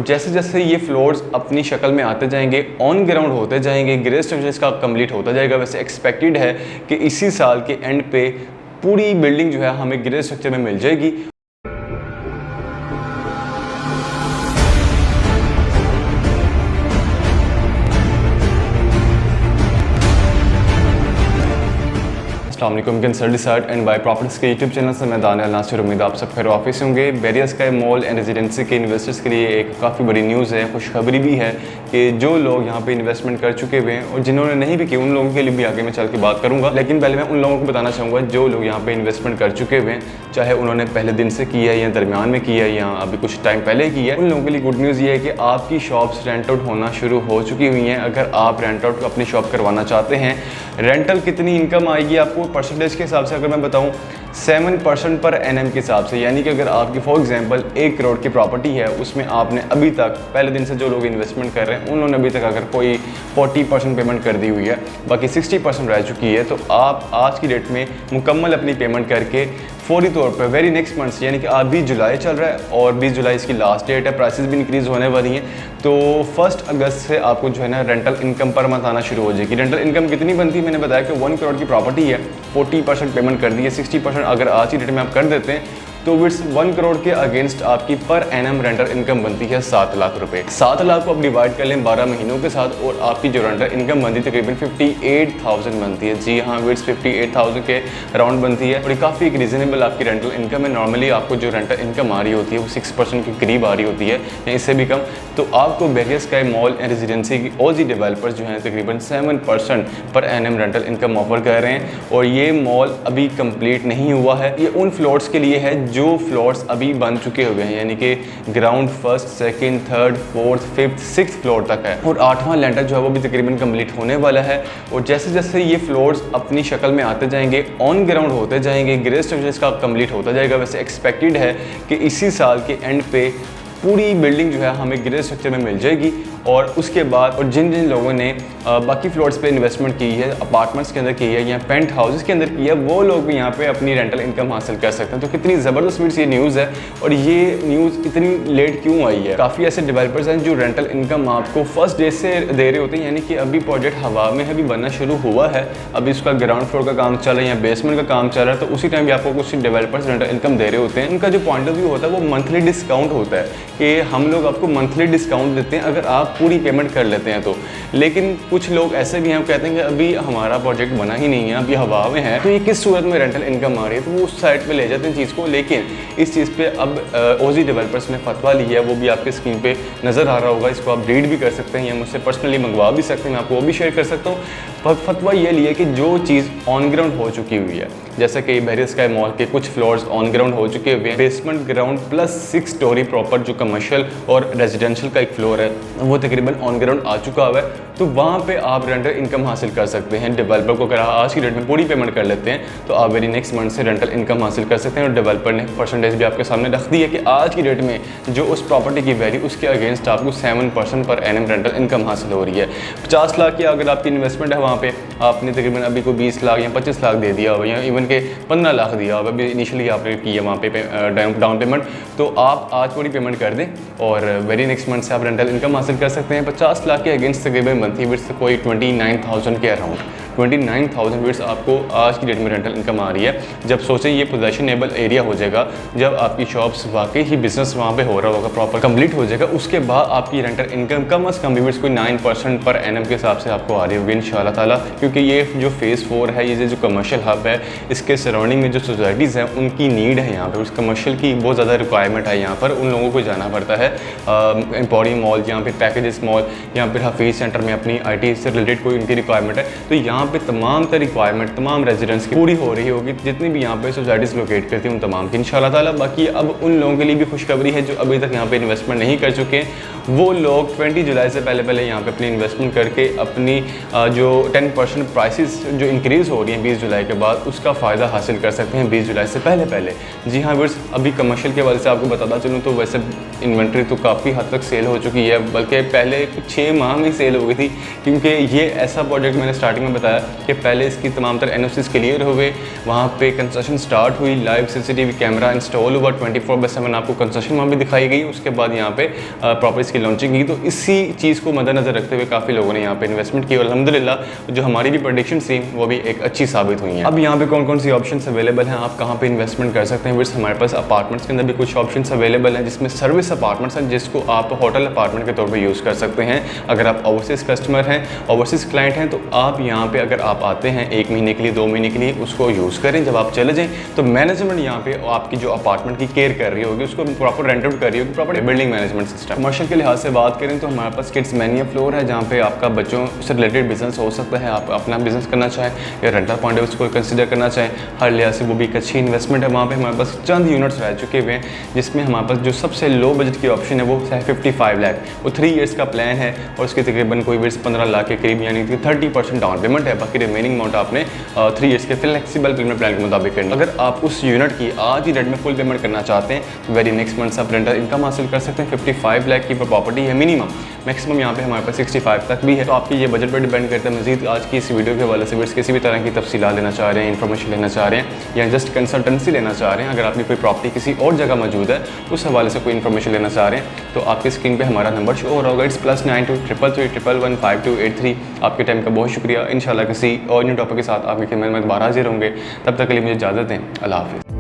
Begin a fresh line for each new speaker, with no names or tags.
और जैसे जैसे ये फ्लोर्स अपनी शक्ल में आते जाएंगे, ऑन ग्राउंड होते जाएंगे, ग्रे स्ट्रक्चर इसका कंप्लीट होता जाएगा। वैसे एक्सपेक्टेड है कि इसी साल के एंड पे पूरी बिल्डिंग जो है हमें ग्रे स्ट्रक्चर में मिल जाएगी। कंसल्टेंट एंड बाय प्रॉपर्टीज के यूट्यूब चैनल से मैं दानियाल नासिर, उम्मीद आप सब खैर ऑफिस होंगे। Barrier sky mall and residency के इन्वेस्टर्स के लिए एक काफ़ी बड़ी न्यूज़ है, खुशखबरी भी है कि जो लोग यहाँ पे इन्वेस्टमेंट कर चुके हुए हैं और जिन्होंने नहीं भी की उन लोगों के लिए भी आगे मैं चल के बात करूँगा। लेकिन पहले मैं उन लोगों को बताना चाहूँगा जो लोग यहाँ पे इन्वेस्टमेंट कर चुके हुए हैं, चाहे उन्होंने पहले दिन से किया है या दरमियान में किया है या अभी कुछ टाइम पहले किया है, उन लोगों के लिए गुड न्यूज़ ये है कि आपकी शॉप्स रेंट आउट होना शुरू हो चुकी हुई हैं। अगर आप रेंट आउट अपनी शॉप करवाना चाहते हैं, रेंटल कितनी इनकम आएगी आपको परसेंटेज के हिसाब से अगर मैं बताऊं 7% पर एनएम के हिसाब से, यानी कि अगर आपकी फॉर एग्जांपल 1 करोड़ की प्रॉपर्टी है, उसमें आपने अभी तक पहले दिन से जो लोग इन्वेस्टमेंट कर रहे हैं उन्होंने अभी तक अगर कोई 40% पेमेंट कर दी हुई है, बाकी 60% रह चुकी है, तो आप आज की डेट में मुकम्मल अपनी पेमेंट करके फौरी तौर पर वेरी नेक्स्ट मंथ यानी कि आज 20 जुलाई चल रहा है और 20 जुलाई इसकी लास्ट डेट है, प्राइसेस भी इंक्रीज़ होने वाली हैं, तो 1 अगस्त से आपको जो है ना रेंटल इनकम पर मंथ आना शुरू हो जाएगी। रेंटल इनकम कितनी बनती है, मैंने बताया कि 1 करोड़ की प्रॉपर्टी है, 40% पेमेंट कर दी है, 60% अगर आज की डेट में आप कर देते हैं तो विट्स 1 करोड़ के अगेंस्ट आपकी पर एनम रेंटल इनकम बनती है 7 लाख रुपए। 7 लाख को आप डिवाइड कर लें 12 महीनों के साथ और आपकी जो रेंटल इनकम बनती है तकरीबन 58,000 बनती है। जी हाँ, विट्स 58,000 के अराउंड बनती है और ये काफ़ी एक रीजनेबल आपकी रेंटल इनकम है। नॉर्मली आपको जो रेंटल इनकम आ रही होती है वो 6% के करीब आ रही होती है या इससे भी कम। तो आपको barrier sky mall and residency की ओजी डेवलपर्स जो हैं तकरीबन 7% per annum rental income offer कर रहे हैं और ये मॉल अभी कंप्लीट नहीं हुआ है। ये उन फ्लोर्स के लिए है जो फ्लोर्स अभी बन चुके हुए हैं, यानी कि ground 1st, 2nd, 3rd, 4th, 5th, 6th floor तक है और 8वां लैंडर जो है वो भी तकरीबन कंप्लीट होने वाला है। और जैसे जैसे ये फ्लोर्स अपनी शक्ल में आते जाएंगे, ऑन ग्राउंड होते जाएंगे, ग्रे स्ट्रक्चर इसका कंप्लीट होता जाएगा। वैसे एक्सपेक्टेड है कि इसी साल के एंड पे पूरी बिल्डिंग जो है हमें ग्रे स्ट्रक्चर में मिल जाएगी और उसके बाद और जिन जिन लोगों ने बाकी फ्लोर्स पे इन्वेस्टमेंट की है, अपार्टमेंट्स के अंदर की है या पेंट हाउसेस के अंदर की है, वो लोग भी यहाँ पे अपनी रेंटल इनकम हासिल कर सकते हैं। तो कितनी ज़बरदस्त मीट्स ये न्यूज़ है और ये न्यूज़ इतनी लेट क्यों आई है। काफ़ी ऐसे डेवलपर्स हैं जो रेंटल इनकम आपको फर्स्ट डे से दे रहे होते हैं, यानी कि अभी प्रोजेक्ट हवा में है, अभी बनना शुरू हुआ है, अभी उसका ग्राउंड फ्लोर का काम चल रहा है या बेसमेंट का काम चल रहा है, तो उसी टाइम भी आपको कुछ डेवलपर्स रेंटल इनकम दे रहे होते हैं। उनका जो पॉइंट ऑफ व्यू होता है वो मंथली डिस्काउंट होता है कि हम लोग आपको मंथली डिस्काउंट देते हैं अगर आप पूरी पेमेंट कर लेते हैं तो। लेकिन कुछ लोग ऐसे भी हैं कहते हैं कि अभी हमारा प्रोजेक्ट बना ही नहीं है, अभी हवा में है, तो ये किस सूरत में रेंटल इनकम आ रही है, तो वो उस साइड पे ले जाते हैं चीज़ को। लेकिन इस चीज़ पे अब ओजी डेवलपर्स ने फतवा लिया है, वो भी आपके स्क्रीन पे नज़र आ रहा होगा, इसको आप रीड भी कर सकते हैं या मुझसे पर्सनली मंगवा भी सकते हैं, मैं आपको वो भी शेयर कर सकता हूँ। फतवा ये लिया कि जो चीज़ ऑन ग्राउंड हो चुकी हुई है, जैसे कि बैरियर स्काई मॉल के कुछ फ्लोर्स ऑन ग्राउंड हो चुके हुए हैं, basement ground plus 6 story proper जो कमर्शियल और रेजिडेंशियल का एक फ्लोर है वो तकरीबन ऑन ग्राउंड आ चुका हुआ है, तो वहाँ पे आप रेंटल इनकम हासिल कर सकते हैं। डेवलपर को अगर आज की डेट में पूरी पेमेंट कर लेते हैं तो आप वेरी नेक्स्ट मंथ से रेंटल इनकम हासिल कर सकते हैं। और डेवलपर ने परसेंटेज भी आपके सामने रख दी है कि आज की डेट में जो उस प्रॉपर्टी की वैल्यू उसके अगेंस्ट आपको 7% पर एनम रेंटल इनकम हासिल हो रही है। 50 लाख की अगर आपकी इन्वेस्टमेंट है वहाँ पे आपने तकरीबन अभी को 20 लाख या 25 लाख दे दिया हो या इवन के 15 लाख दिया हो, अभी इनिशियली आपने की है वहाँ पे डाउन पेमेंट, तो आप आज पूरी पेमेंट कर दें और वेरी नेक्स्ट मंथ से आप रेंटल इनकम हासिल कर सकते हैं। 50 लाख के अगेंस्ट तकरीबन मंथली विट्स कोई 29,000 के अराउंड 29,000 विट्स आपको आज की डेट में रेंटल इनकम आ रही है। जब सोचें ये पोजेशनेबल एरिया हो जाएगा, जब आपकी शॉप्स वाकई ही बिजनेस वहाँ पे हो रहा होगा, प्रॉपर कंप्लीट हो जाएगा, उसके बाद आपकी रेंटल इनकम कम अज़ कम विट्स कोई 9% पर एनम के हिसाब से आपको आ रही होगी इंशाल्लाह ताला। क्योंकि ये जो फेज़ 4 है, ये जो कमर्शियल हब है, इसके सराउंडिंग में जो सोसाइटीज़ हैं उनकी नीड है यहाँ पर, उस कमर्शियल की बहुत ज़्यादा रिक्वायरमेंट है यहाँ पर, उन लोगों को जाना पड़ता है एम्पोरियम मॉल या फिर पैकेजेस मॉल या फिर हफीज़ सेंटर में अपनी IT से रिलेटेड कोई उनकी रिक्वायरमेंट है, तो यहाँ पे तमाम रिक्वायरमेंट तमाम रेजिडेंट्स की पूरी हो रही होगी, जितनी भी यहाँ पे सोसाइटीज़ लोकेट करती हैं उन तमाम की इंशाल्लाह ताला। बाकी अब उन लोगों के लिए भी खुशखबरी है जो अभी तक यहाँ पे इन्वेस्टमेंट नहीं कर चुके हैं, वो लोग 20 जुलाई से पहले यहाँ पे अपनी इन्वेस्टमेंट करके अपनी जो 10% प्राइसेस जो इंक्रीज़ हो रही हैं 20 जुलाई के बाद, उसका फ़ायदा हासिल कर सकते हैं 20 जुलाई से पहले। जी हाँ वर्स, अभी कमर्शियल के वजह से आपको बताता चलूँ तो वैसे इन्वेंट्री तो काफ़ी हद तक सेल हो चुकी है, बल्कि पहले 6 माह में सेल हो गई थी, क्योंकि ये ऐसा प्रोजेक्ट मैंने स्टार्टिंग में बताया कि पहले इसकी तमाम तरह NOCs क्लियर हुए, वहाँ पे कंस्ट्रक्शन स्टार्ट हुई, लाइव CCTV कैमरा इंस्टॉल हुआ, 24/7 आपको कंस्ट्रक्शन वहाँ भी दिखाई गई, उसके बाद यहाँ पे प्रॉपर्टीज़ की लॉन्चिंग की, तो इसी चीज़ को मद्देनजर रखते हुए काफ़ी लोगों ने यहाँ पे इन्वेस्टमेंट की और अल्हम्दुलिल्लाह जो हमारी भी प्रेडिक्शन थी वो भी एक अच्छी साबित हुई है। अब यहाँ पे कौन कौन सी ऑप्शंस अवेलेबल हैं, आप कहाँ पे इन्वेस्टमेंट कर सकते हैं। विर्स हमारे पास अपार्टमेंट्स के अंदर भी कुछ ऑप्शंस अवेलेबल हैं, जिसमें सर्विस अपार्टमेंट्स हैं जिसको आप होटल अपार्टमेंट के तौर पर यूज़ कर सकते हैं। अगर आप ओवरसीज़ कस्टमर हैं, ओवरसीज़ क्लाइंट हैं, तो आप यहाँ पे अगर आप आते हैं 1 महीने के लिए 2 महीने के लिए उसको यूज़ करें। जब आप चले जाएँ तो मैनेजमेंट यहाँ पे आपकी जो अपार्टमेंट की केयर कर रही होगी, उसको प्रॉपर रेंट आउट कर रही होगी, proper building management system. Commercial के लिहाज से बात करें तो हमारे पास किड्स मैनिया फ्लोर है, जहाँ पे आपका बच्चों से रिलेटेड बिजनेस हो सकता है। आप अपना बिजनेस करना चाहें या रेंटल पॉइंट ऑफ उसको कंसिडर करना चाहें, हर लिहाज से वो भी एक अच्छी इन्वेस्टमेंट है। वहाँ पे हमारे पास चंद यूनिट्स रह चुके हुए हैं, जिसमें हमारे पास जो सबसे लो बजट की ऑप्शन है वो है 55 लाख। वो 3 ईयर्स का प्लान है और उसके तकरीबन कोई भी 15 लाख के करीब, यानी कि 30% डाउन पेमेंट है। बाकी रिमेनिंग अमाउंट आपने 3 ईयर्स के फ्लेक्सिबल पेमेंट प्लान के मुताबिक करना। अगर आप उस यूनिट की आज ही रेंट में फुल पेमेंट करना चाहते हैं तो वेरी नेक्स्ट मंथ आप रेंटल इनकम हासिल कर सकते हैं। 55 लाख की प्रॉपर्टी है मिनिमम, मैक्सिमम यहाँ पे हमारे पास 65 तक भी है। तो आपकी ये बजट पर डिपेंड करता है। मजीद आज की इस वीडियो के हवाले से किसी भी तरह की तफसीलात लेना चाह रहे हैं, इन्फॉर्मेशन लेना चाह रहे हैं या जस्ट कंसल्टेंसी लेना चाह रहे हैं, अगर आपकी कोई प्रॉपर्टी किसी और जगह मौजूद है उस हवाले से कोई इन्फॉर्मेशन लेना चाह रहे हैं, तो आपकी स्क्रीन पे हमारा नंबर शो हो रहा होगा। इट्स +92 333 111 5283। आपके टाइम का बहुत शुक्रिया। इंशाल्लाह किसी और न्यू टॉपिक के साथ आपकी खिदमत में दोबारा हाजिर होंगे। तब तक के लिए मुझे इजाज़त दें। अल्लाह हाफ़िज़।